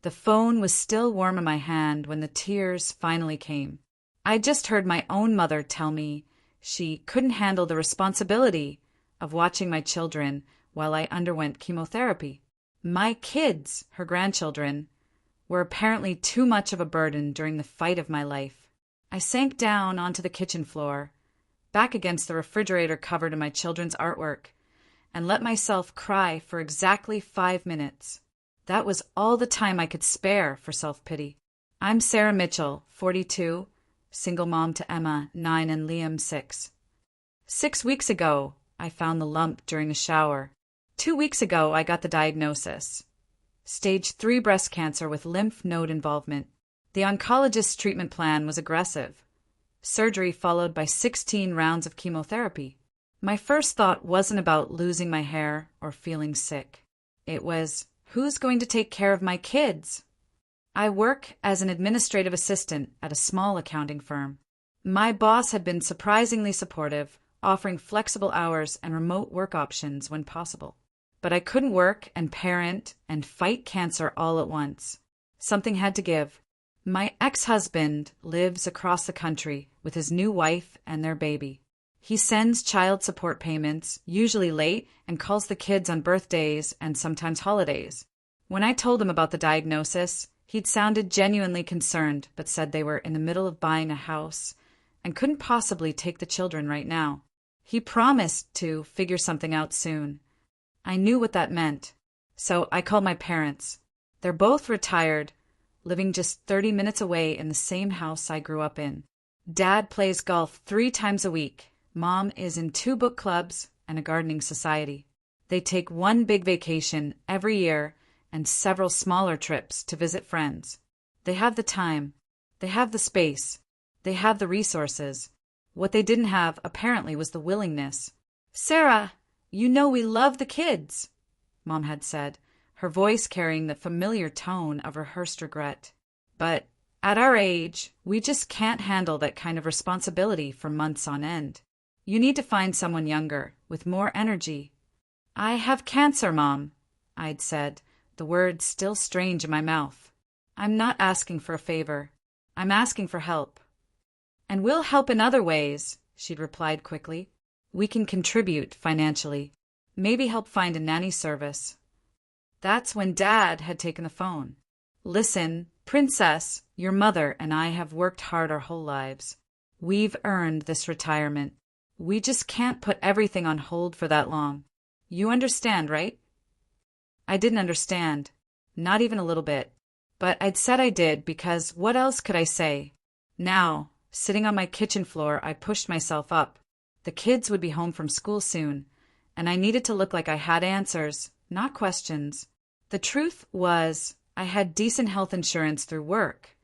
The phone was still warm in my hand when the tears finally came. I'd just heard my own mother tell me she couldn't handle the responsibility of watching my children while I underwent chemotherapy. My kids, her grandchildren, were apparently too much of a burden during the fight of my life. I sank down onto the kitchen floor, back against the refrigerator covered in my children's artwork, and let myself cry for exactly 5 minutes. That was all the time I could spare for self-pity. I'm Sarah Mitchell, 42, single mom to Emma, 9, and Liam, 6. 6 weeks ago, I found the lump during a shower. 2 weeks ago, I got the diagnosis. Stage 3 breast cancer with lymph node involvement. The oncologist's treatment plan was aggressive. Surgery followed by 16 rounds of chemotherapy. My first thought wasn't about losing my hair or feeling sick. It was, who's going to take care of my kids? I work as an administrative assistant at a small accounting firm. My boss had been surprisingly supportive, offering flexible hours and remote work options when possible. But I couldn't work and parent and fight cancer all at once. Something had to give. My ex-husband lives across the country with his new wife and their baby. He sends child support payments, usually late, and calls the kids on birthdays and sometimes holidays. When I told him about the diagnosis, he'd sounded genuinely concerned, but said they were in the middle of buying a house and couldn't possibly take the children right now. He promised to figure something out soon. I knew what that meant, so I called my parents. They're both retired, living just 30 minutes away in the same house I grew up in. Dad plays golf 3 times a week. Mom is in 2 book clubs and a gardening society. They take 1 big vacation every year and several smaller trips to visit friends. They have the time. They have the space. They have the resources. What they didn't have, apparently, was the willingness. "Sarah, you know we love the kids," Mom had said, her voice carrying the familiar tone of rehearsed regret. "But at our age, we just can't handle that kind of responsibility for months on end. You need to find someone younger, with more energy." "I have cancer, Mom," I'd said, the words still strange in my mouth. "I'm not asking for a favor. I'm asking for help." "And we'll help in other ways," she'd replied quickly. "We can contribute financially. Maybe help find a nanny service." That's when Dad had taken the phone. "Listen, Princess, your mother and I have worked hard our whole lives. We've earned this retirement. We just can't put everything on hold for that long. You understand, right?" I didn't understand, not even a little bit. But I'd said I did because what else could I say? Now, sitting on my kitchen floor, I pushed myself up. The kids would be home from school soon, and I needed to look like I had answers, not questions. The truth was, I had decent health insurance through work,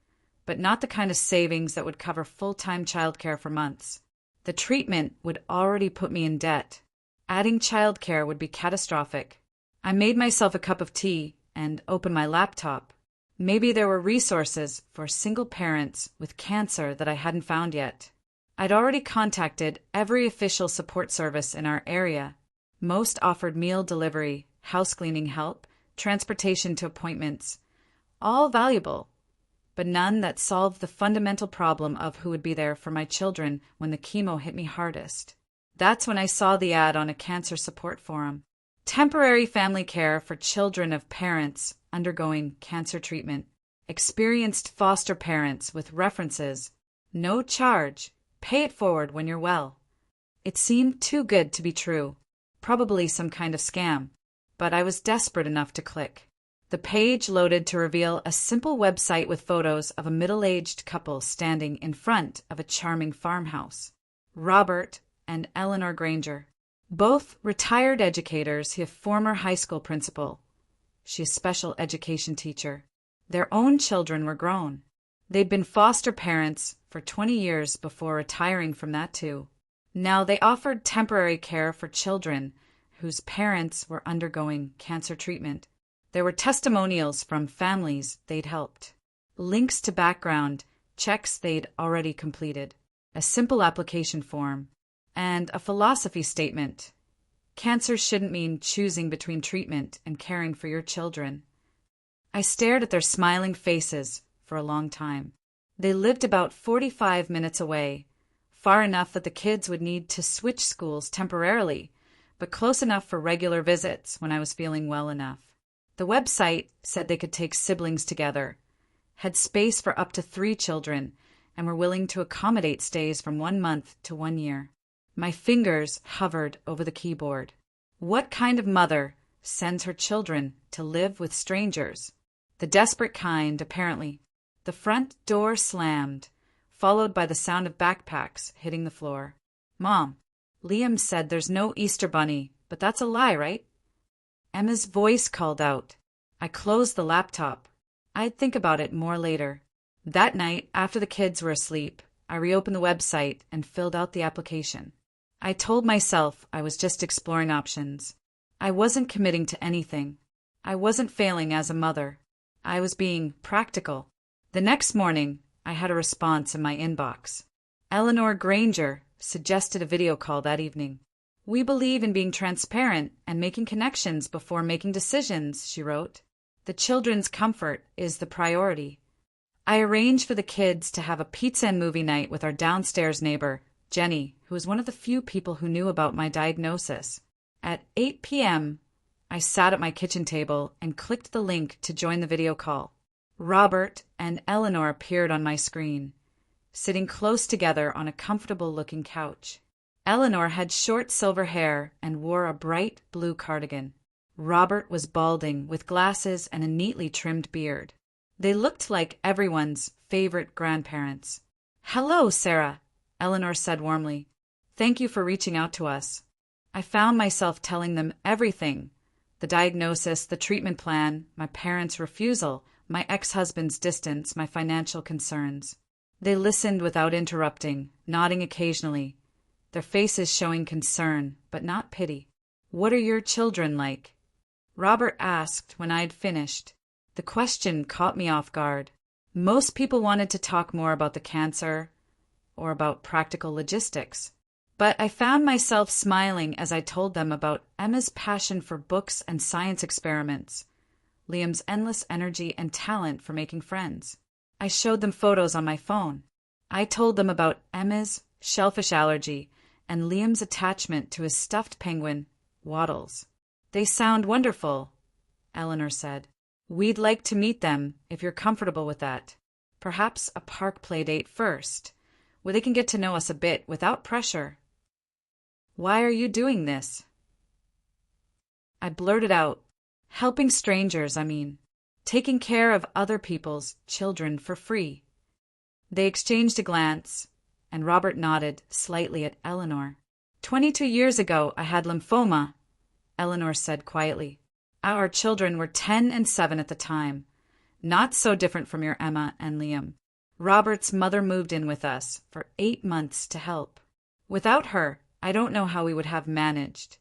but not the kind of savings that would cover full-time childcare for months. The treatment would already put me in debt. Adding childcare would be catastrophic. I made myself a cup of tea and opened my laptop. Maybe there were resources for single parents with cancer that I hadn't found yet. I'd already contacted every official support service in our area. Most offered meal delivery, house cleaning help, transportation to appointments. All valuable, but none that solved the fundamental problem of who would be there for my children when the chemo hit me hardest. That's when I saw the ad on a cancer support forum. Temporary family care for children of parents undergoing cancer treatment. Experienced foster parents with references. No charge. Pay it forward when you're well. It seemed too good to be true. Probably some kind of scam. But I was desperate enough to click. The page loaded to reveal a simple website with photos of a middle-aged couple standing in front of a charming farmhouse. Robert and Eleanor Granger. Both retired educators, his former high school principal. She a special education teacher. Their own children were grown. They'd been foster parents for 20 years before retiring from that too. Now they offered temporary care for children whose parents were undergoing cancer treatment. There were testimonials from families they'd helped. Links to background checks they'd already completed. A simple application form. And a philosophy statement. Cancer shouldn't mean choosing between treatment and caring for your children. I stared at their smiling faces for a long time. They lived about 45 minutes away, far enough that the kids would need to switch schools temporarily, but close enough for regular visits when I was feeling well enough. The website said they could take siblings together, had space for up to 3 children, and were willing to accommodate stays from 1 month to 1 year. My fingers hovered over the keyboard. What kind of mother sends her children to live with strangers? The desperate kind, apparently. The front door slammed, followed by the sound of backpacks hitting the floor. "Mom, Liam said there's no Easter bunny, but that's a lie, right?" Emma's voice called out. I closed the laptop. I'd think about it more later. That night, after the kids were asleep, I reopened the website and filled out the application. I told myself I was just exploring options. I wasn't committing to anything. I wasn't failing as a mother. I was being practical. The next morning, I had a response in my inbox. Eleanor Granger suggested a video call that evening. "We believe in being transparent and making connections before making decisions," she wrote. "The children's comfort is the priority." I arranged for the kids to have a pizza and movie night with our downstairs neighbor, Jenny, who was one of the few people who knew about my diagnosis. At 8 p.m., I sat at my kitchen table and clicked the link to join the video call. Robert and Eleanor appeared on my screen, sitting close together on a comfortable-looking couch. Eleanor had short silver hair and wore a bright blue cardigan. Robert was balding, with glasses and a neatly trimmed beard. They looked like everyone's favorite grandparents. "Hello, Sarah," Eleanor said warmly. "Thank you for reaching out to us." I found myself telling them everything: the diagnosis, the treatment plan, my parents' refusal, my ex-husband's distance, my financial concerns. They listened without interrupting, nodding occasionally, their faces showing concern, but not pity. "What are your children like?" Robert asked when I'd finished. The question caught me off guard. Most people wanted to talk more about the cancer or about practical logistics. But I found myself smiling as I told them about Emma's passion for books and science experiments, Liam's endless energy and talent for making friends. I showed them photos on my phone. I told them about Emma's shellfish allergy and Liam's attachment to his stuffed penguin, Waddles. "They sound wonderful," Eleanor said. "We'd like to meet them if you're comfortable with that. Perhaps a park play date first, where they can get to know us a bit without pressure." "Why are you doing this?" I blurted out. "Helping strangers, I mean. Taking care of other people's children for free." They exchanged a glance, and Robert nodded slightly at Eleanor. 22 years ago, I had lymphoma," Eleanor said quietly. "Our children were 10 and 7 at the time. Not so different from your Emma and Liam. Robert's mother moved in with us for 8 months to help. Without her, I don't know how we would have managed."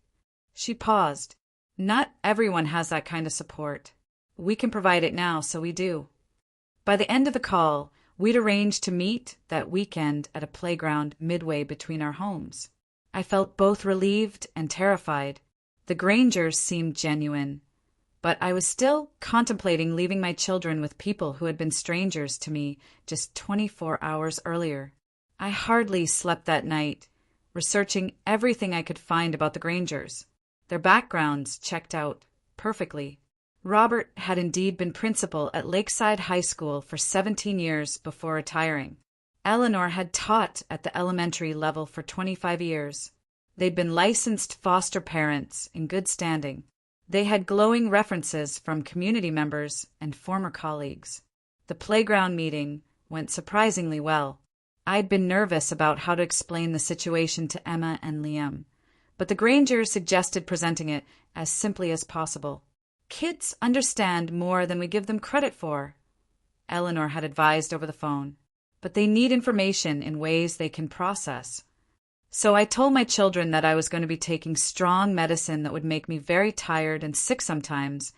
She paused. "Not everyone has that kind of support. We can provide it now, so we do." By the end of the call, we'd arranged to meet that weekend at a playground midway between our homes. I felt both relieved and terrified. The Grangers seemed genuine, but I was still contemplating leaving my children with people who had been strangers to me just 24 hours earlier. I hardly slept that night, researching everything I could find about the Grangers. Their backgrounds checked out perfectly. Robert had indeed been principal at Lakeside High School for 17 years before retiring. Eleanor had taught at the elementary level for 25 years. They'd been licensed foster parents in good standing. They had glowing references from community members and former colleagues. The playground meeting went surprisingly well. I'd been nervous about how to explain the situation to Emma and Liam, but the Grangers suggested presenting it as simply as possible. "Kids understand more than we give them credit for," Eleanor had advised over the phone, "but they need information in ways they can process." So I told my children that I was going to be taking strong medicine that would make me very tired and sick sometimes,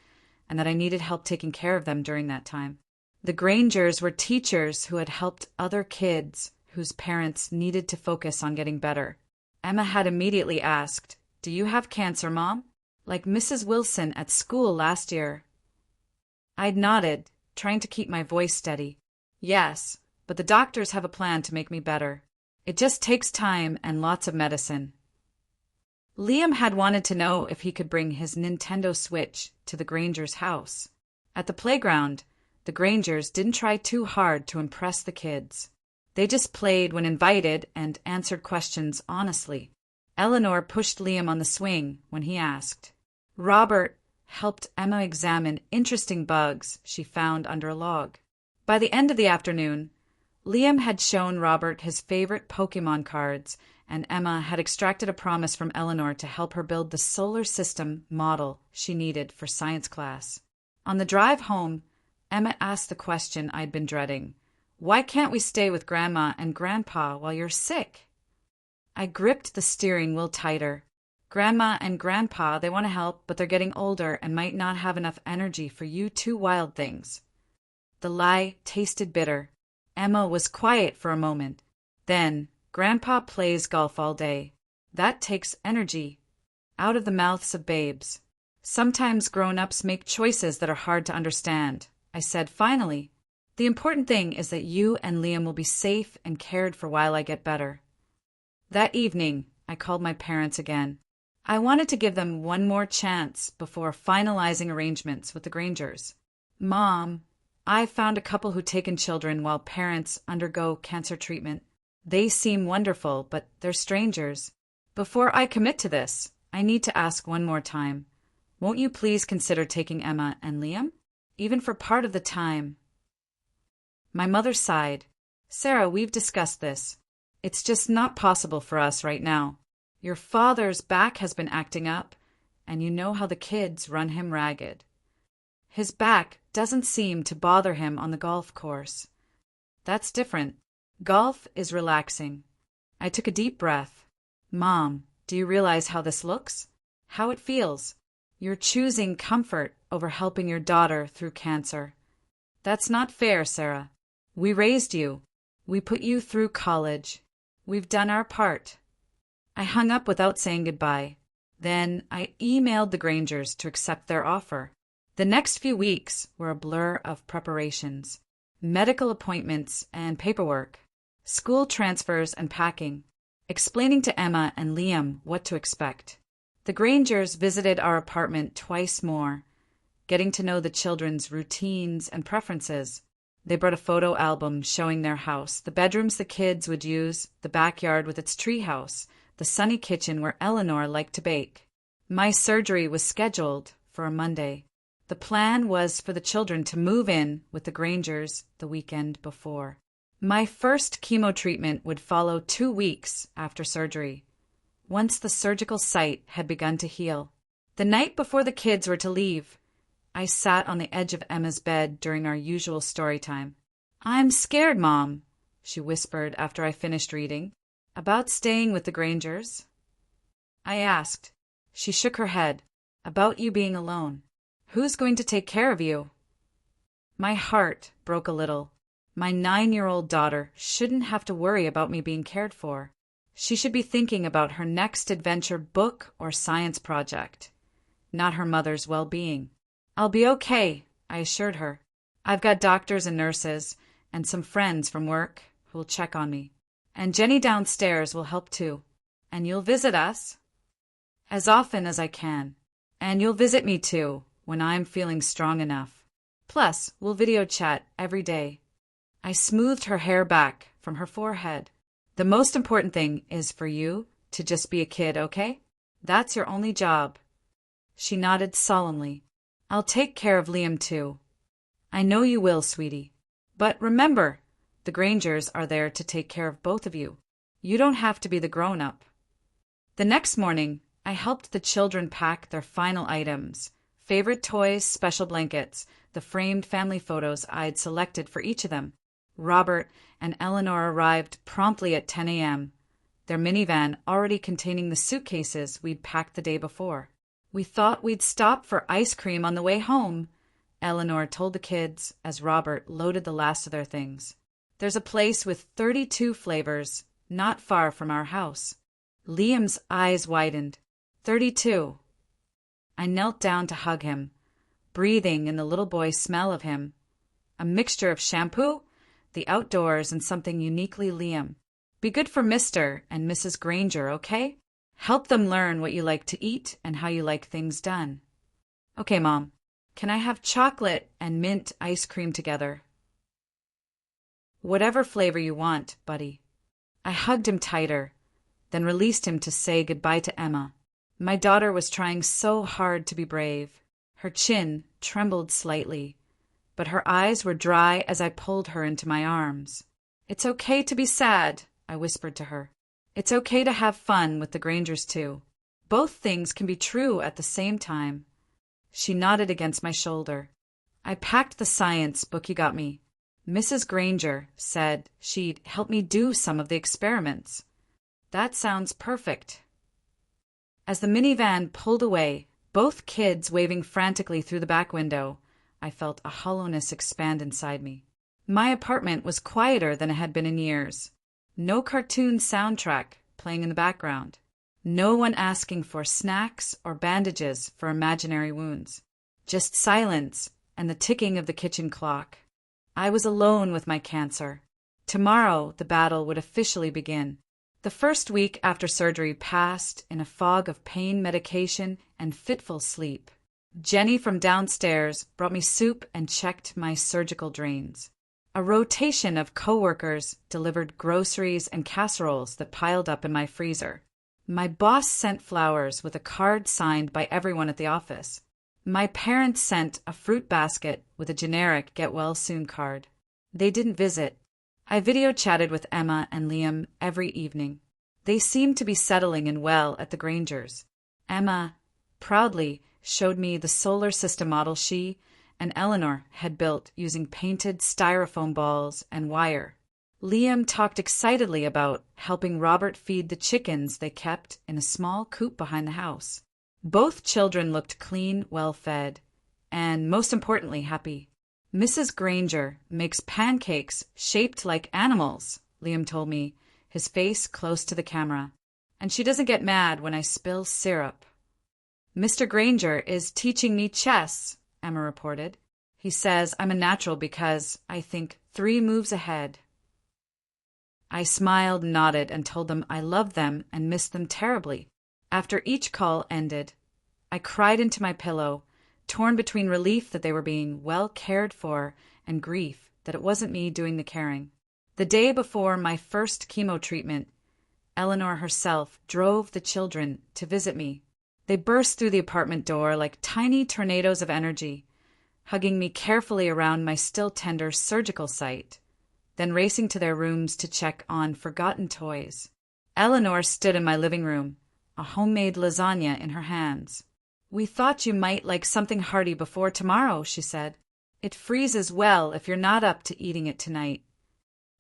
and that I needed help taking care of them during that time. The Grangers were teachers who had helped other kids whose parents needed to focus on getting better. Emma had immediately asked, "Do you have cancer, Mom? Like Mrs. Wilson at school last year?" I'd nodded, trying to keep my voice steady. Yes, but the doctors have a plan to make me better. It just takes time and lots of medicine. Liam had wanted to know if he could bring his Nintendo Switch to the Grangers' house. At the playground, the Grangers didn't try too hard to impress the kids. They just played when invited and answered questions honestly. Eleanor pushed Liam on the swing when he asked. Robert helped Emma examine interesting bugs she found under a log. By the end of the afternoon, Liam had shown Robert his favorite Pokemon cards, and Emma had extracted a promise from Eleanor to help her build the solar system model she needed for science class. On the drive home, Emma asked the question I'd been dreading. Why can't we stay with Grandma and Grandpa while you're sick? I gripped the steering wheel tighter. Grandma and Grandpa, they want to help, but they're getting older and might not have enough energy for you two wild things. The lie tasted bitter. Emma was quiet for a moment. Then, Grandpa plays golf all day. That takes energy. Out of the mouths of babes. Sometimes grown-ups make choices that are hard to understand, I said finally. The important thing is that you and Liam will be safe and cared for while I get better. That evening, I called my parents again. I wanted to give them one more chance before finalizing arrangements with the Grangers. Mom, I found a couple who've taken children while parents undergo cancer treatment. They seem wonderful, but they're strangers. Before I commit to this, I need to ask one more time. Won't you please consider taking Emma and Liam? Even for part of the time. My mother sighed. Sarah, we've discussed this. It's just not possible for us right now. Your father's back has been acting up, and you know how the kids run him ragged. His back doesn't seem to bother him on the golf course. That's different. Golf is relaxing. I took a deep breath. Mom, do you realize how this looks? How it feels? You're choosing comfort over helping your daughter through cancer. That's not fair, Sarah. We raised you. We put you through college. We've done our part. I hung up without saying goodbye. Then I emailed the Grangers to accept their offer. The next few weeks were a blur of preparations, medical appointments and paperwork, school transfers and packing, explaining to Emma and Liam what to expect. The Grangers visited our apartment twice more, getting to know the children's routines and preferences. They brought a photo album showing their house, the bedrooms the kids would use, the backyard with its treehouse, the sunny kitchen where Eleanor liked to bake. My surgery was scheduled for a Monday. The plan was for the children to move in with the Grangers the weekend before. My first chemo treatment would follow 2 weeks after surgery, once the surgical site had begun to heal. The night before the kids were to leave, I sat on the edge of Emma's bed during our usual story time. I'm scared, Mom, she whispered after I finished reading. About staying with the Grangers? I asked. She shook her head. About you being alone. Who's going to take care of you? My heart broke a little. My 9-year-old daughter shouldn't have to worry about me being cared for. She should be thinking about her next adventure book or science project, not her mother's well-being. I'll be okay, I assured her. I've got doctors and nurses and some friends from work who'll check on me. And Jenny downstairs will help too. And you'll visit us? As often as I can. And you'll visit me too, when I'm feeling strong enough. Plus, we'll video chat every day. I smoothed her hair back from her forehead. The most important thing is for you to just be a kid, okay? That's your only job. She nodded solemnly. I'll take care of Liam too. I know you will, sweetie. But remember, the Grangers are there to take care of both of you. You don't have to be the grown-up. The next morning, I helped the children pack their final items, favorite toys, special blankets, the framed family photos I'd selected for each of them. Robert and Eleanor arrived promptly at 10 a.m., their minivan already containing the suitcases we'd packed the day before. We thought we'd stop for ice cream on the way home, Eleanor told the kids as Robert loaded the last of their things. There's a place with 32 flavors, not far from our house. Liam's eyes widened. 32. I knelt down to hug him, breathing in the little boy's smell of him. A mixture of shampoo, the outdoors, and something uniquely Liam. Be good for Mr. and Mrs. Granger, okay? Help them learn what you like to eat and how you like things done. Okay, Mom. Can I have chocolate and mint ice cream together? Whatever flavor you want, buddy. I hugged him tighter, then released him to say goodbye to Emma. My daughter was trying so hard to be brave. Her chin trembled slightly, but her eyes were dry as I pulled her into my arms. It's okay to be sad, I whispered to her. It's okay to have fun with the Grangers too. Both things can be true at the same time. She nodded against my shoulder. I packed the science book you got me. Mrs. Granger said she'd help me do some of the experiments. That sounds perfect. As the minivan pulled away, both kids waving frantically through the back window, I felt a hollowness expand inside me. My apartment was quieter than it had been in years. No cartoon soundtrack playing in the background. No one asking for snacks or bandages for imaginary wounds. Just silence and the ticking of the kitchen clock. I was alone with my cancer. Tomorrow the battle would officially begin. The first week after surgery passed in a fog of pain medication and fitful sleep. Jenny from downstairs brought me soup and checked my surgical drains. A rotation of coworkers delivered groceries and casseroles that piled up in my freezer. My boss sent flowers with a card signed by everyone at the office. My parents sent a fruit basket with a generic get-well-soon card. They didn't visit. I video chatted with Emma and Liam every evening. They seemed to be settling in well at the Grangers. Emma proudly showed me the solar system model she and Eleanor had built using painted styrofoam balls and wire. Liam talked excitedly about helping Robert feed the chickens they kept in a small coop behind the house. Both children looked clean, well-fed, and, most importantly, happy. Mrs. Granger makes pancakes shaped like animals, Liam told me, his face close to the camera. And she doesn't get mad when I spill syrup. Mr. Granger is teaching me chess, Emma reported. He says I'm a natural because I think 3 moves ahead. I smiled, nodded, and told them I loved them and missed them terribly. After each call ended, I cried into my pillow, torn between relief that they were being well cared for and grief that it wasn't me doing the caring. The day before my first chemo treatment, Eleanor herself drove the children to visit me. They burst through the apartment door like tiny tornadoes of energy, hugging me carefully around my still tender surgical site, then racing to their rooms to check on forgotten toys. Eleanor stood in my living room, a homemade lasagna in her hands. We thought you might like something hearty before tomorrow, she said. It freezes well if you're not up to eating it tonight.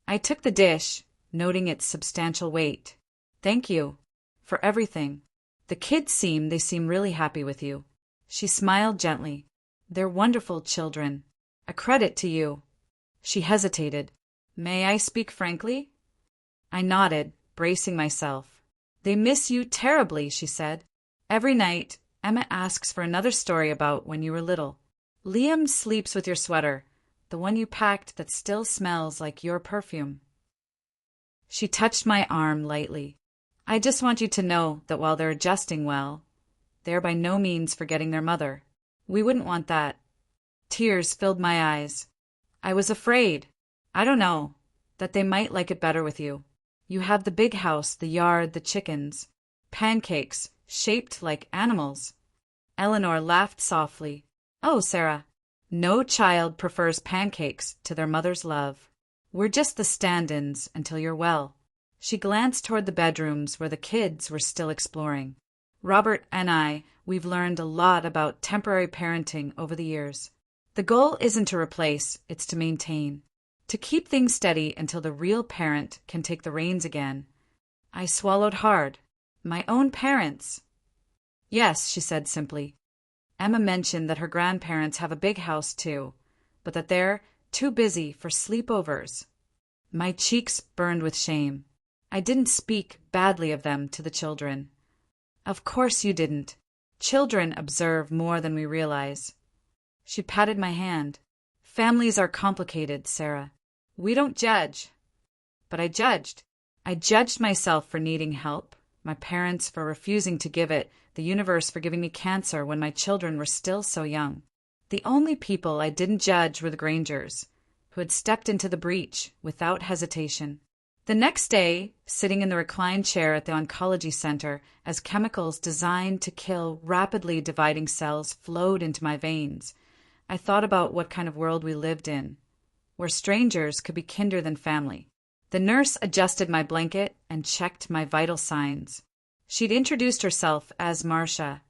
I took the dish, noting its substantial weight. Thank you for everything. The kids seem really happy with you. She smiled gently. They're wonderful children. A credit to you. She hesitated. May I speak frankly? I nodded, bracing myself. They miss you terribly, she said. Every night, Emma asks for another story about when you were little. Liam sleeps with your sweater, the one you packed that still smells like your perfume. She touched my arm lightly. I just want you to know that while they're adjusting well, they're by no means forgetting their mother. We wouldn't want that. Tears filled my eyes. I was afraid. I don't know, that they might like it better with you. You have the big house, the yard, the chickens, pancakes, shaped like animals. Eleanor laughed softly. Oh, Sarah, no child prefers pancakes to their mother's love. We're just the stand-ins until you're well. She glanced toward the bedrooms where the kids were still exploring. Robert and we've learned a lot about temporary parenting over the years. The goal isn't to replace, it's to maintain. To keep things steady until the real parent can take the reins again. I swallowed hard. My own parents. Yes, she said simply. Emma mentioned that her grandparents have a big house too, but that they're too busy for sleepovers. My cheeks burned with shame. I didn't speak badly of them to the children. Of course you didn't. Children observe more than we realize. She patted my hand. Families are complicated, Sarah. We don't judge. But I judged. I judged myself for needing help, my parents for refusing to give it, the universe for giving me cancer when my children were still so young. The only people I didn't judge were the Grangers, who had stepped into the breach without hesitation. The next day, sitting in the reclined chair at the oncology center as chemicals designed to kill rapidly dividing cells flowed into my veins, I thought about what kind of world we lived in, where strangers could be kinder than family. The nurse adjusted my blanket and checked my vital signs. She'd introduced herself as Marcia,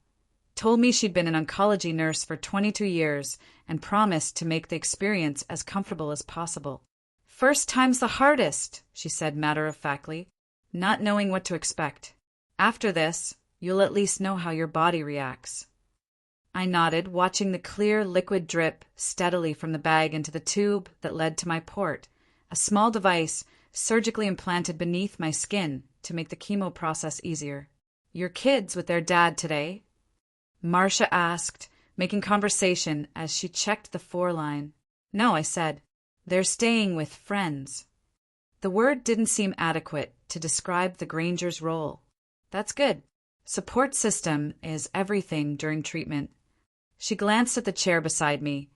told me she'd been an oncology nurse for 22 years, and promised to make the experience as comfortable as possible. First time's the hardest, she said matter-of-factly, not knowing what to expect. After this, you'll at least know how your body reacts. I nodded, watching the clear liquid drip steadily from the bag into the tube that led to my port, a small device surgically implanted beneath my skin to make the chemo process easier. Your kids with their dad today? Marcia asked, making conversation as she checked the 4-line. No, I said. They're staying with friends. The word didn't seem adequate to describe the Granger's role. That's good. Support system is everything during treatment. She glanced at the chair beside me,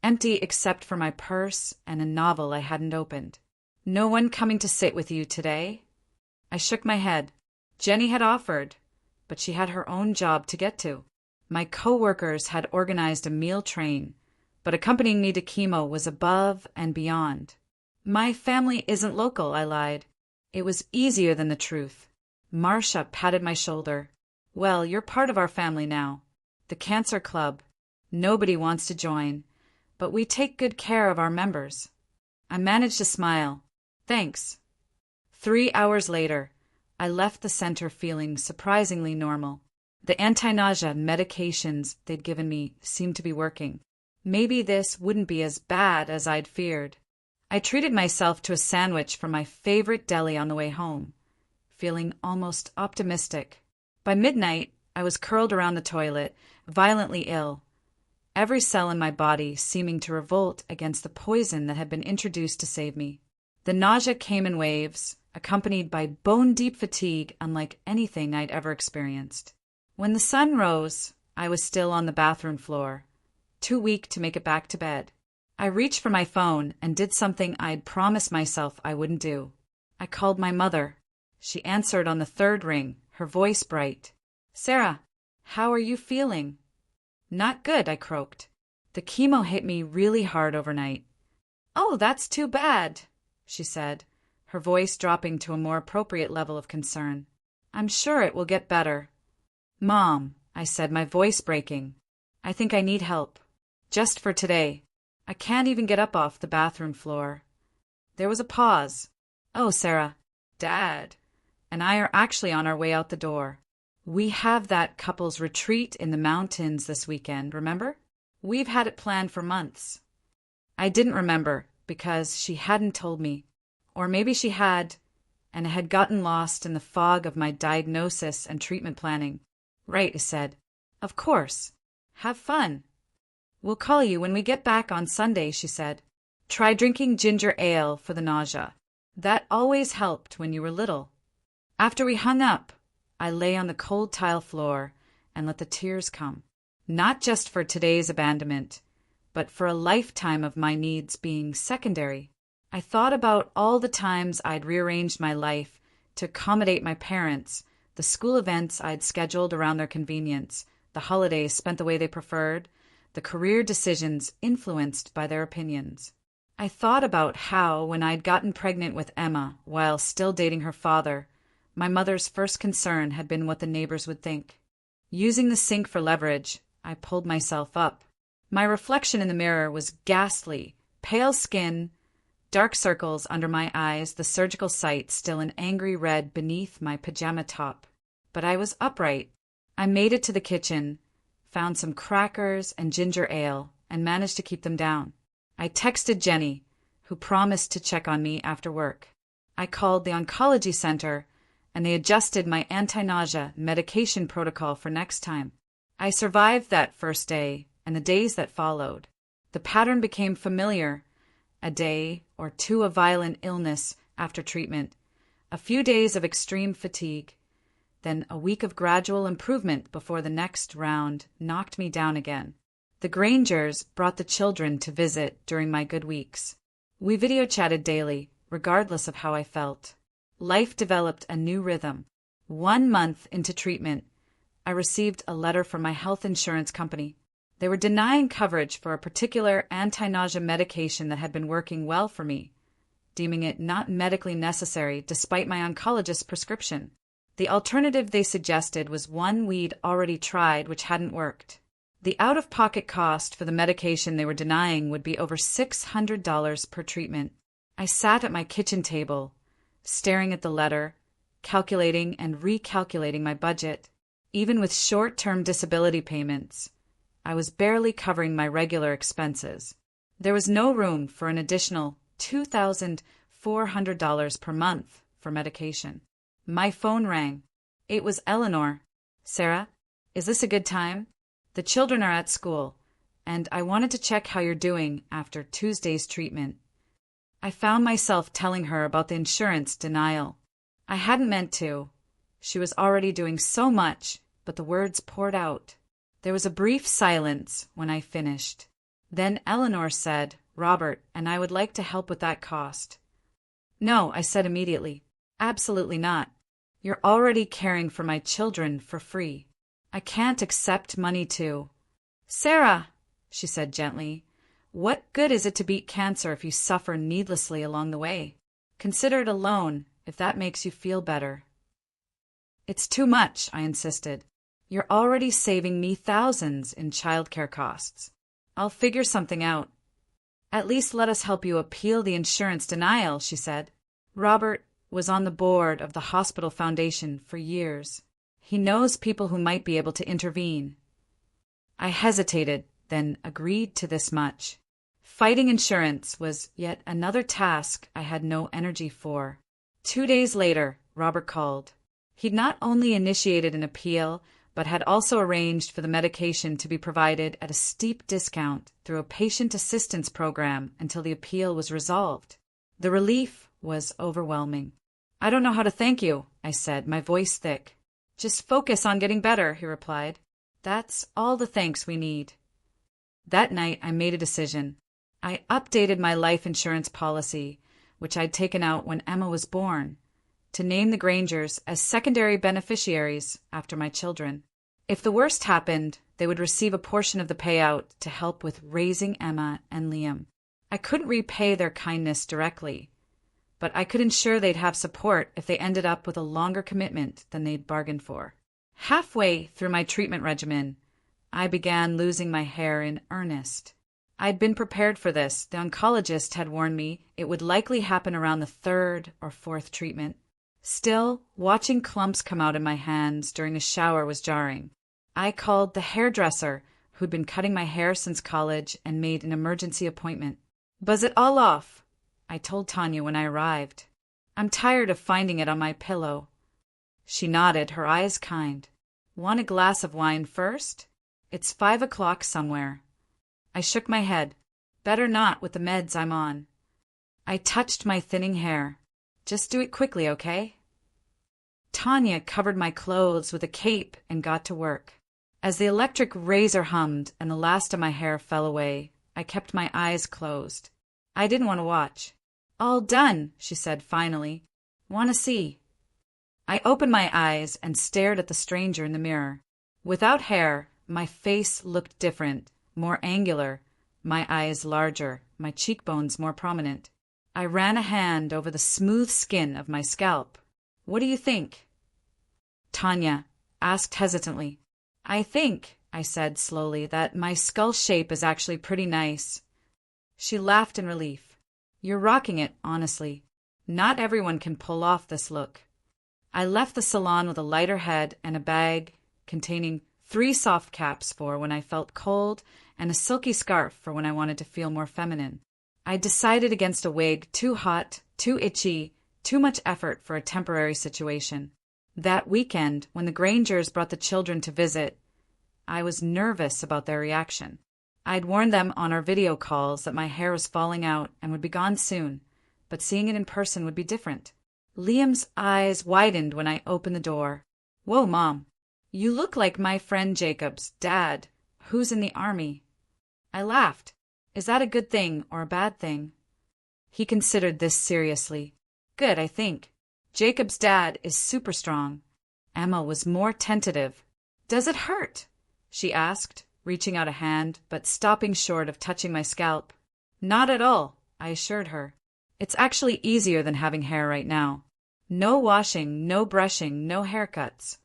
empty except for my purse and a novel I hadn't opened. No one coming to sit with you today? I shook my head. Jenny had offered, but she had her own job to get to. My co-workers had organized a meal train, but accompanying me to chemo was above and beyond. My family isn't local, I lied. It was easier than the truth. Marcia patted my shoulder. Well, you're part of our family now. The Cancer Club. Nobody wants to join, but we take good care of our members. I managed to smile. Thanks. 3 hours later, I left the center feeling surprisingly normal. The anti-nausea medications they'd given me seemed to be working. Maybe this wouldn't be as bad as I'd feared. I treated myself to a sandwich from my favorite deli on the way home, feeling almost optimistic. By midnight, I was curled around the toilet, violently ill, every cell in my body seeming to revolt against the poison that had been introduced to save me. The nausea came in waves, accompanied by bone-deep fatigue unlike anything I'd ever experienced. When the sun rose, I was still on the bathroom floor, too weak to make it back to bed. I reached for my phone and did something I'd promised myself I wouldn't do. I called my mother. She answered on the 3rd ring, her voice bright. Sarah, how are you feeling? Not good, I croaked. The chemo hit me really hard overnight. Oh, that's too bad, she said, her voice dropping to a more appropriate level of concern. I'm sure it will get better. Mom, I said, my voice breaking. I think I need help. Just for today. I can't even get up off the bathroom floor. There was a pause. Oh, Sarah, Dad and I are actually on our way out the door. We have that couple's retreat in the mountains this weekend, remember? We've had it planned for months. I didn't remember because she hadn't told me. Or maybe she had, and had gotten lost in the fog of my diagnosis and treatment planning. Right, I said. Of course. Have fun. We'll call you when we get back on Sunday, she said. Try drinking ginger ale for the nausea. That always helped when you were little. After we hung up, I lay on the cold tile floor and let the tears come. Not just for today's abandonment, but for a lifetime of my needs being secondary. I thought about all the times I'd rearranged my life to accommodate my parents, the school events I'd scheduled around their convenience, the holidays spent the way they preferred, the career decisions influenced by their opinions. I thought about how, when I'd gotten pregnant with Emma while still dating her father, my mother's first concern had been what the neighbors would think. Using the sink for leverage, I pulled myself up. My reflection in the mirror was ghastly, pale skin, dark circles under my eyes, the surgical site still an angry red beneath my pajama top. But I was upright. I made it to the kitchen, found some crackers and ginger ale, and managed to keep them down. I texted Jenny, who promised to check on me after work. I called the oncology center, and they adjusted my anti-nausea medication protocol for next time. I survived that first day and the days that followed. The pattern became familiar. A day or two of violent illness after treatment, a few days of extreme fatigue, then a week of gradual improvement before the next round knocked me down again. The Grangers brought the children to visit during my good weeks. We video chatted daily, regardless of how I felt. Life developed a new rhythm. 1 month into treatment, I received a letter from my health insurance company. They were denying coverage for a particular anti-nausea medication that had been working well for me, deeming it not medically necessary despite my oncologist's prescription. The alternative they suggested was one we'd already tried, which hadn't worked. The out-of-pocket cost for the medication they were denying would be over $600 per treatment. I sat at my kitchen table, staring at the letter, calculating and recalculating my budget. Even with short-term disability payments, I was barely covering my regular expenses. There was no room for an additional $2,400 per month for medication. My phone rang. It was Eleanor. "Sarah, is this a good time? The children are at school, and I wanted to check how you're doing after Tuesday's treatment." I found myself telling her about the insurance denial. I hadn't meant to. She was already doing so much, but the words poured out. There was a brief silence when I finished. Then Eleanor said, "Robert and I would like to help with that cost." "No," I said immediately. "Absolutely not. You're already caring for my children for free. I can't accept money to—" "Sarah," she said gently, "what good is it to beat cancer if you suffer needlessly along the way? Consider it a loan, if that makes you feel better." "It's too much," I insisted. "You're already saving me thousands in childcare costs. I'll figure something out." "At least let us help you appeal the insurance denial," she said. "Robert was on the board of the hospital foundation for years. He knows people who might be able to intervene." I hesitated, then agreed to this much. Fighting insurance was yet another task I had no energy for. 2 days later, Robert called. He'd not only initiated an appeal, but had also arranged for the medication to be provided at a steep discount through a patient assistance program until the appeal was resolved. The relief was overwhelming. "I don't know how to thank you," I said, my voice thick. "Just focus on getting better," he replied. "That's all the thanks we need." That night, I made a decision. I updated my life insurance policy, which I'd taken out when Emma was born, to name the Grangers as secondary beneficiaries after my children. If the worst happened, they would receive a portion of the payout to help with raising Emma and Liam. I couldn't repay their kindness directly, but I could ensure they'd have support if they ended up with a longer commitment than they'd bargained for. Halfway through my treatment regimen, I began losing my hair in earnest. I'd been prepared for this. The oncologist had warned me it would likely happen around the 3rd or 4th treatment. Still, watching clumps come out in my hands during a shower was jarring. I called the hairdresser who'd been cutting my hair since college and made an emergency appointment. "Buzz it all off," I told Tanya when I arrived. "I'm tired of finding it on my pillow." She nodded, her eyes kind. "Want a glass of wine first? It's 5 o'clock somewhere." I shook my head. "Better not with the meds I'm on." I touched my thinning hair. "Just do it quickly, okay?" Tanya covered my clothes with a cape and got to work. As the electric razor hummed and the last of my hair fell away, I kept my eyes closed. I didn't want to watch. "All done," she said finally. "Want to see?" I opened my eyes and stared at the stranger in the mirror. Without hair, my face looked different, more angular, my eyes larger, my cheekbones more prominent. I ran a hand over the smooth skin of my scalp. "What do you think?" Tanya asked hesitantly. "I think," I said slowly, "that my skull shape is actually pretty nice." She laughed in relief. "You're rocking it, honestly. Not everyone can pull off this look." I left the salon with a lighter head and a bag containing 3 soft caps for when I felt cold and a silky scarf for when I wanted to feel more feminine. I decided against a wig too hot, too itchy, too much effort for a temporary situation. That weekend, when the Grangers brought the children to visit, I was nervous about their reaction. I'd warned them on our video calls that my hair was falling out and would be gone soon, but seeing it in person would be different. Liam's eyes widened when I opened the door. "Whoa, Mom. You look like my friend Jacob's dad, who's in the army." I laughed. "Is that a good thing or a bad thing?" He considered this seriously. "Good, I think. Jacob's dad is super strong." Emma was more tentative. "Does it hurt?" she asked, reaching out a hand, but stopping short of touching my scalp. "Not at all," I assured her. "It's actually easier than having hair right now. No washing, no brushing, no haircuts."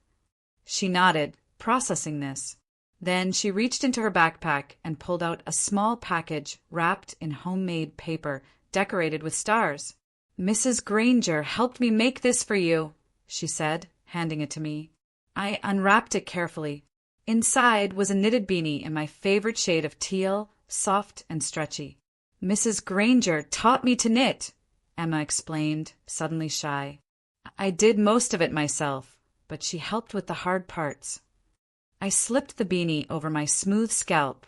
She nodded, processing this. Then she reached into her backpack and pulled out a small package wrapped in homemade paper decorated with stars. "Mrs. Granger helped me make this for you," she said, handing it to me. I unwrapped it carefully. Inside was a knitted beanie in my favorite shade of teal, soft and stretchy. "Mrs. Granger taught me to knit," Emma explained, suddenly shy. "I did most of it myself, but she helped with the hard parts." I slipped the beanie over my smooth scalp.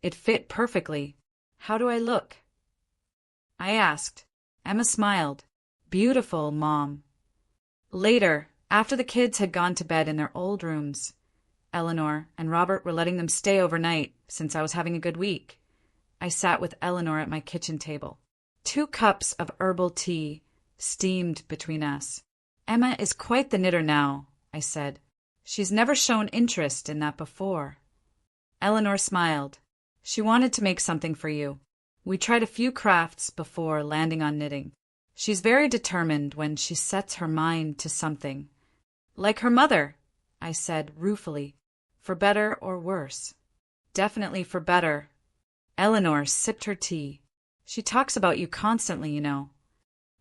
It fit perfectly. "How do I look?" I asked. Emma smiled. "Beautiful, Mom." Later, after the kids had gone to bed in their old rooms, Eleanor and Robert were letting them stay overnight since I was having a good week. I sat with Eleanor at my kitchen table. 2 cups of herbal tea steamed between us. "Emma is quite the knitter now," I said. "She's never shown interest in that before." Eleanor smiled. "She wanted to make something for you. We tried a few crafts before landing on knitting. She's very determined when she sets her mind to something." "Like her mother," I said ruefully. "For better or worse?" "Definitely for better." Eleanor sipped her tea. "She talks about you constantly, you know.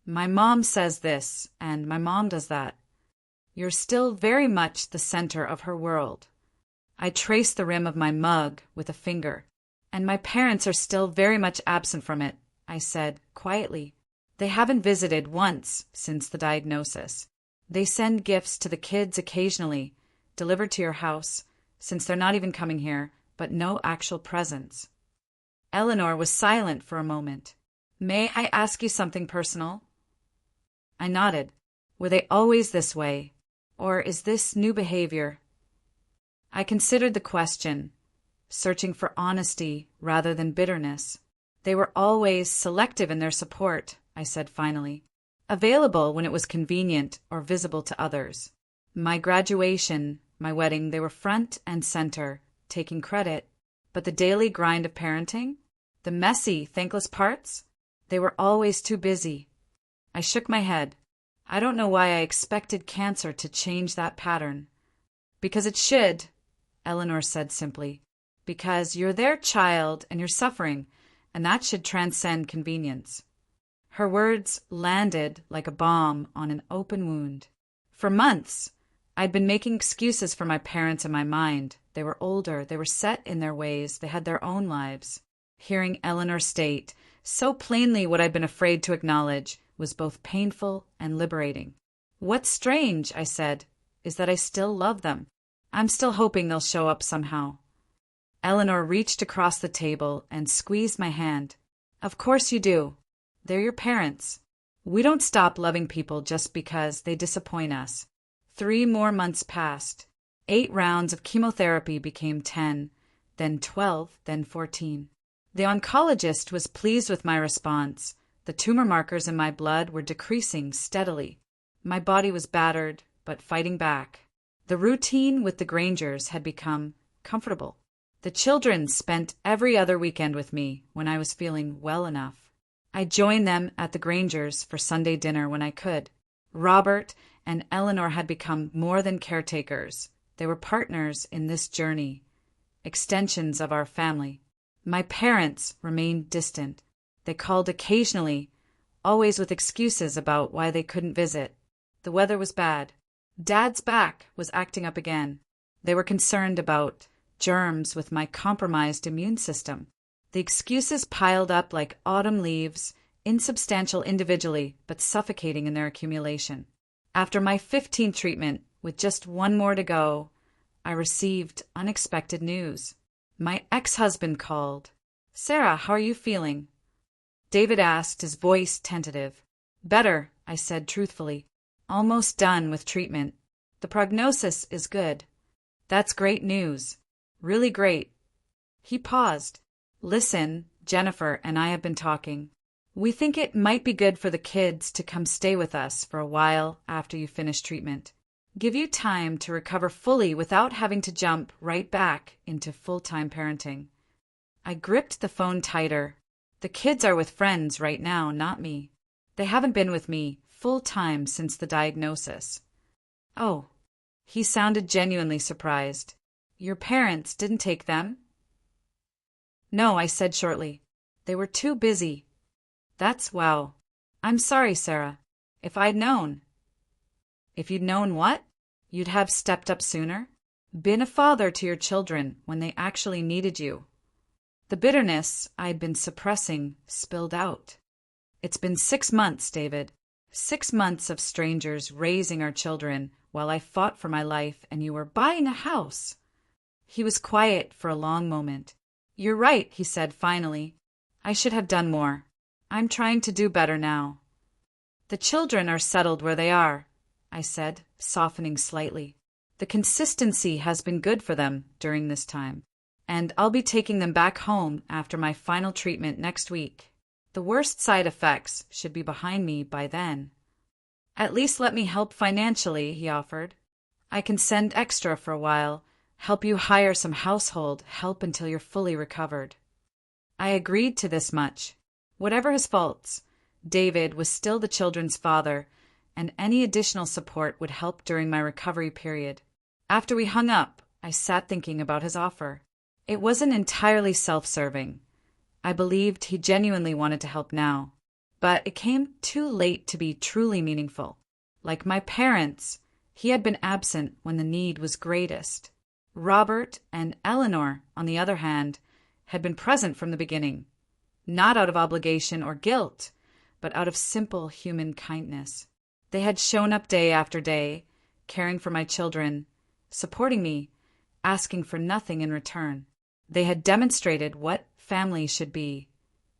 'My mom says this, and my mom does that.' You're still very much the center of her world." I traced the rim of my mug with a finger. "And my parents are still very much absent from it," I said quietly. "They haven't visited once since the diagnosis. They send gifts to the kids occasionally, delivered to your house, since they're not even coming here, but no actual presents." Eleanor was silent for a moment. "May I ask you something personal?" I nodded. "Were they always this way? Or is this new behavior?" I considered the question, searching for honesty rather than bitterness. "They were always selective in their support," I said finally. "Available when it was convenient or visible to others. My graduation, my wedding, they were front and center, taking credit. But the daily grind of parenting? The messy, thankless parts? They were always too busy." I shook my head. "I don't know why I expected cancer to change that pattern." "Because it should," Eleanor said simply. "Because you're their child and you're suffering, and that should transcend convenience." Her words landed like a bomb on an open wound. For months, I'd been making excuses for my parents in my mind. They were older, they were set in their ways, they had their own lives. Hearing Eleanor state so plainly what I'd been afraid to acknowledge was both painful and liberating. "What's strange," I said, "is that I still love them. I'm still hoping they'll show up somehow." Eleanor reached across the table and squeezed my hand. "Of course you do. They're your parents. We don't stop loving people just because they disappoint us." 3 more months passed. 8 rounds of chemotherapy became 10, then 12, then 14. The oncologist was pleased with my response. The tumor markers in my blood were decreasing steadily. My body was battered, but fighting back. The routine with the Grangers had become comfortable. The children spent every other weekend with me when I was feeling well enough. I joined them at the Grangers for Sunday dinner when I could. Robert and Eleanor had become more than caretakers. They were partners in this journey, extensions of our family. My parents remained distant. They called occasionally, always with excuses about why they couldn't visit. The weather was bad. Dad's back was acting up again. They were concerned about germs with my compromised immune system. The excuses piled up like autumn leaves, insubstantial individually, but suffocating in their accumulation. After my 15th treatment, with just 1 more to go, I received unexpected news. My ex-husband called. "Sarah, how are you feeling?" David asked, his voice tentative. "Better," I said truthfully. "Almost done with treatment. The prognosis is good." "That's great news. Really great." He paused. "Listen, Jennifer and I have been talking. We think it might be good for the kids to come stay with us for a while after you finish treatment. Give you time to recover fully without having to jump right back into full-time parenting." I gripped the phone tighter. The kids are with friends right now, not me. They haven't been with me full-time since the diagnosis. "Oh." He sounded genuinely surprised. "Your parents didn't take them?" "No," I said shortly. "They were too busy." "That's wow. I'm sorry, Sarah. If I'd known." "If you'd known what? You'd have stepped up sooner? Been a father to your children when they actually needed you." The bitterness I'd been suppressing spilled out. "It's been 6 months, David. 6 months of strangers raising our children while I fought for my life, and you were buying a house." He was quiet for a long moment. "You're right," he said finally. "I should have done more. I'm trying to do better now." "The children are settled where they are," I said, softening slightly. "The consistency has been good for them during this time, and I'll be taking them back home after my final treatment next week. The worst side effects should be behind me by then." "At least let me help financially," he offered. "I can send extra for a while, help you hire some household help until you're fully recovered." I agreed to this much. Whatever his faults, David was still the children's father, and any additional support would help during my recovery period. After we hung up, I sat thinking about his offer. It wasn't entirely self-serving. I believed he genuinely wanted to help now, but it came too late to be truly meaningful. Like my parents, he had been absent when the need was greatest. Robert and Eleanor, on the other hand, had been present from the beginning, not out of obligation or guilt, but out of simple human kindness. They had shown up day after day, caring for my children, supporting me, asking for nothing in return. They had demonstrated what family should be,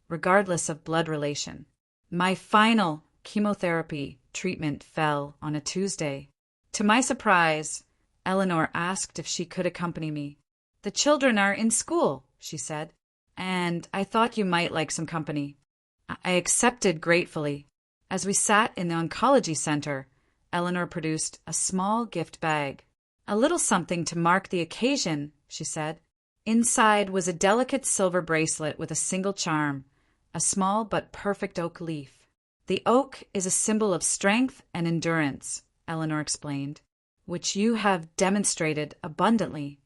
regardless of blood relation. My final chemotherapy treatment fell on a Tuesday. To my surprise, Eleanor asked if she could accompany me. "The children are in school," she said, "and I thought you might like some company." I accepted gratefully. As we sat in the oncology center, Eleanor produced a small gift bag. "A little something to mark the occasion," she said. Inside was a delicate silver bracelet with a single charm, a small but perfect oak leaf. "The oak is a symbol of strength and endurance," Eleanor explained, "which you have demonstrated abundantly."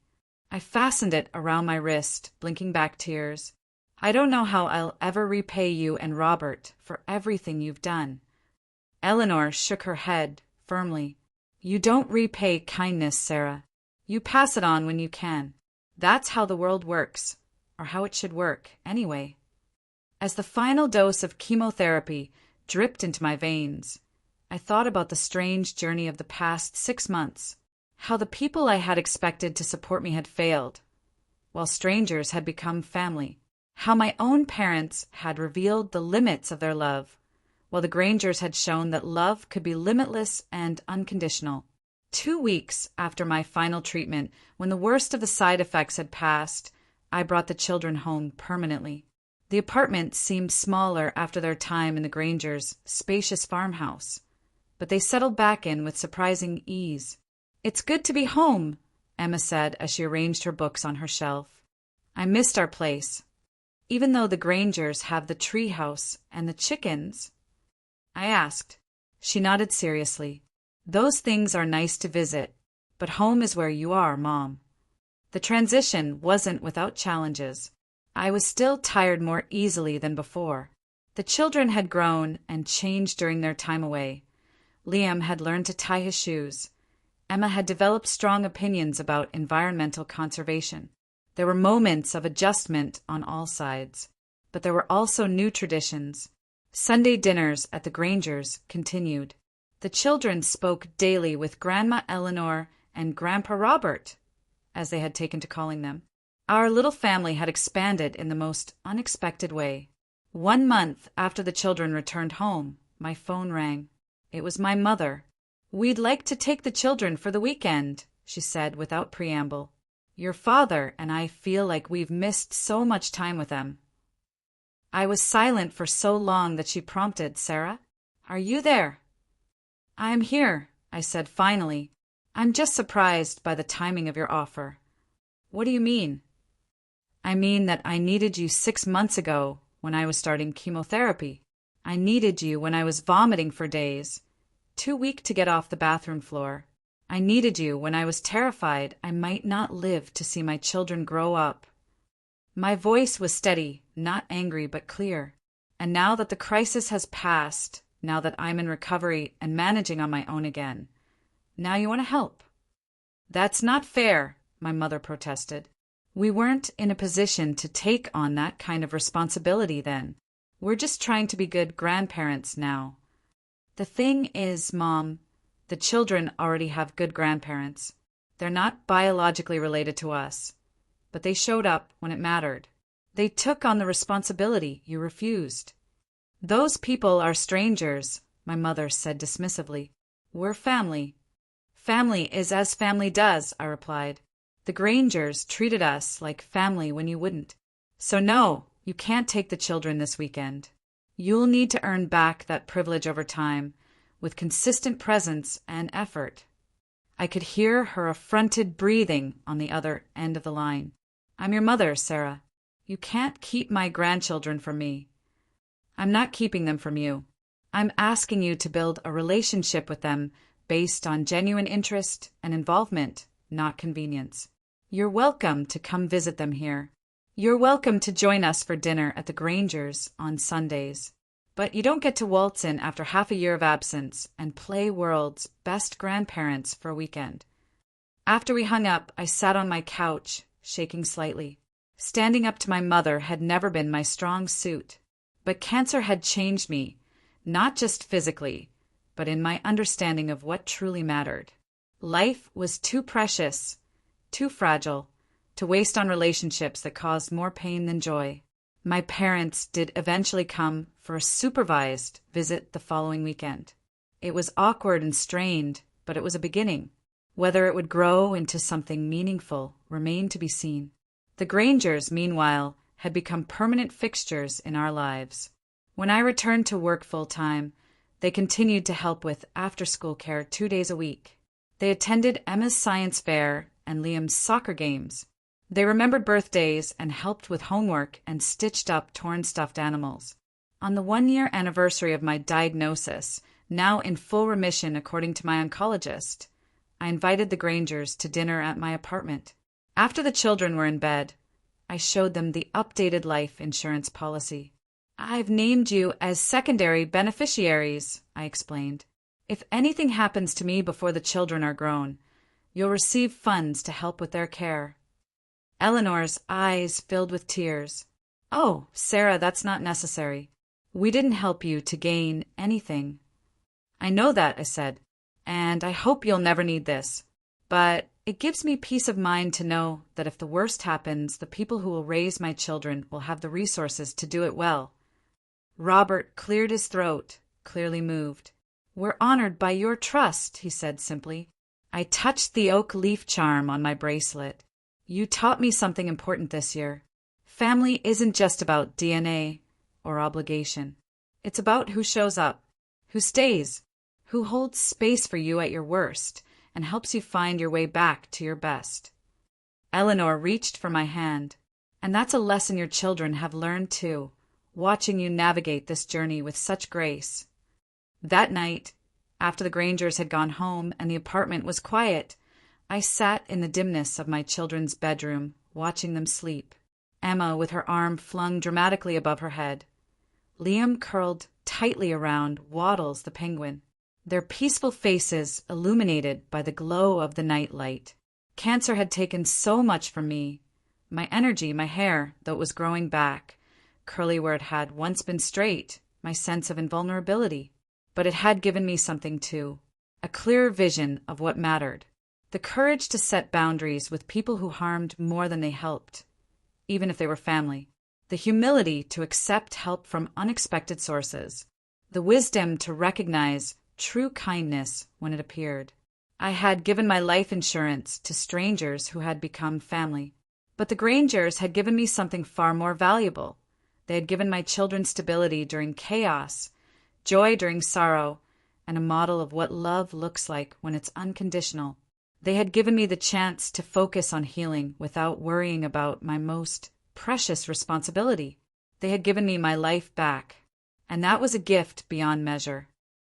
I fastened it around my wrist, blinking back tears. "I don't know how I'll ever repay you and Robert for everything you've done." Eleanor shook her head firmly. "You don't repay kindness, Sarah. You pass it on when you can. That's how the world works, or how it should work, anyway." As the final dose of chemotherapy dripped into my veins, I thought about the strange journey of the past 6 months, how the people I had expected to support me had failed, while strangers had become family, how my own parents had revealed the limits of their love, while the Grangers had shown that love could be limitless and unconditional. 2 weeks after my final treatment, when the worst of the side effects had passed, I brought the children home permanently. The apartment seemed smaller after their time in the Grangers' spacious farmhouse, but they settled back in with surprising ease. "It's good to be home," Emma said as she arranged her books on her shelf. "I missed our place. Even though the Grangers have the tree house and the chickens?" I asked. She nodded seriously. "Those things are nice to visit, but home is where you are, Mom." The transition wasn't without challenges. I was still tired more easily than before. The children had grown and changed during their time away. Liam had learned to tie his shoes. Emma had developed strong opinions about environmental conservation. There were moments of adjustment on all sides, but there were also new traditions. Sunday dinners at the Grangers continued. The children spoke daily with Grandma Eleanor and Grandpa Robert, as they had taken to calling them. Our little family had expanded in the most unexpected way. 1 month after the children returned home, my phone rang. It was my mother. "We'd like to take the children for the weekend," she said without preamble. "Your father and I feel like we've missed so much time with them." I was silent for so long that she prompted, "Sarah, are you there?" "I'm here," I said finally. "I'm just surprised by the timing of your offer." "What do you mean?" "I mean that I needed you 6 months ago when I was starting chemotherapy. I needed you when I was vomiting for days, too weak to get off the bathroom floor. I needed you when I was terrified I might not live to see my children grow up." My voice was steady, not angry but clear. "And now that the crisis has passed, now that I'm in recovery and managing on my own again, now you want to help." "That's not fair," my mother protested. "We weren't in a position to take on that kind of responsibility then. We're just trying to be good grandparents now." "The thing is, Mom, the children already have good grandparents. They're not biologically related to us, but they showed up when it mattered. They took on the responsibility you refused." "Those people are strangers," my mother said dismissively. "We're family." "Family is as family does," I replied. "The Grangers treated us like family when you wouldn't. So no, you can't take the children this weekend. You'll need to earn back that privilege over time, with consistent presence and effort." I could hear her affronted breathing on the other end of the line. "I'm your mother, Sarah. You can't keep my grandchildren from me." "I'm not keeping them from you. I'm asking you to build a relationship with them based on genuine interest and involvement, not convenience. You're welcome to come visit them here. You're welcome to join us for dinner at the Grangers on Sundays. But you don't get to waltz in after half a year of absence and play world's best grandparents for a weekend." After we hung up, I sat on my couch, shaking slightly. Standing up to my mother had never been my strong suit. But cancer had changed me, not just physically, but in my understanding of what truly mattered. Life was too precious, too fragile, to waste on relationships that caused more pain than joy. My parents did eventually come for a supervised visit the following weekend. It was awkward and strained, but it was a beginning. Whether it would grow into something meaningful remained to be seen. The Grangers, meanwhile, had become permanent fixtures in our lives. When I returned to work full-time, they continued to help with after-school care 2 days a week. They attended Emma's science fair and Liam's soccer games. They remembered birthdays and helped with homework and stitched up torn stuffed animals. On the 1-year anniversary of my diagnosis, now in full remission according to my oncologist, I invited the Grangers to dinner at my apartment. After the children were in bed, I showed them the updated life insurance policy. "I've named you as secondary beneficiaries," I explained. "If anything happens to me before the children are grown, you'll receive funds to help with their care." Eleanor's eyes filled with tears. "Oh, Sarah, that's not necessary. We didn't help you to gain anything." "I know that," I said, "and I hope you'll never need this. But it gives me peace of mind to know that if the worst happens, the people who will raise my children will have the resources to do it well." Robert cleared his throat, clearly moved. "We're honored by your trust," he said simply. I touched the oak leaf charm on my bracelet. "You taught me something important this year. Family isn't just about DNA or obligation. It's about who shows up, who stays, who holds space for you at your worst, and helps you find your way back to your best." Eleanor reached for my hand. "And that's a lesson your children have learned too, watching you navigate this journey with such grace." That night, after the Grangers had gone home and the apartment was quiet, I sat in the dimness of my children's bedroom, watching them sleep. Emma with her arm flung dramatically above her head. Liam curled tightly around Waddles the penguin, their peaceful faces illuminated by the glow of the night light. Cancer had taken so much from me. My energy, my hair, though it was growing back, curly where it had once been straight, my sense of invulnerability. But it had given me something too, a clearer vision of what mattered. The courage to set boundaries with people who harmed more than they helped. even if they were family. The humility to accept help from unexpected sources. The wisdom to recognize true kindness when it appeared. I had given my life insurance to strangers who had become family. But the Grangers had given me something far more valuable. They had given my children stability during chaos, joy during sorrow, and a model of what love looks like when it's unconditional. They had given me the chance to focus on healing without worrying about my most precious responsibility. They had given me my life back, and that was a gift beyond measure.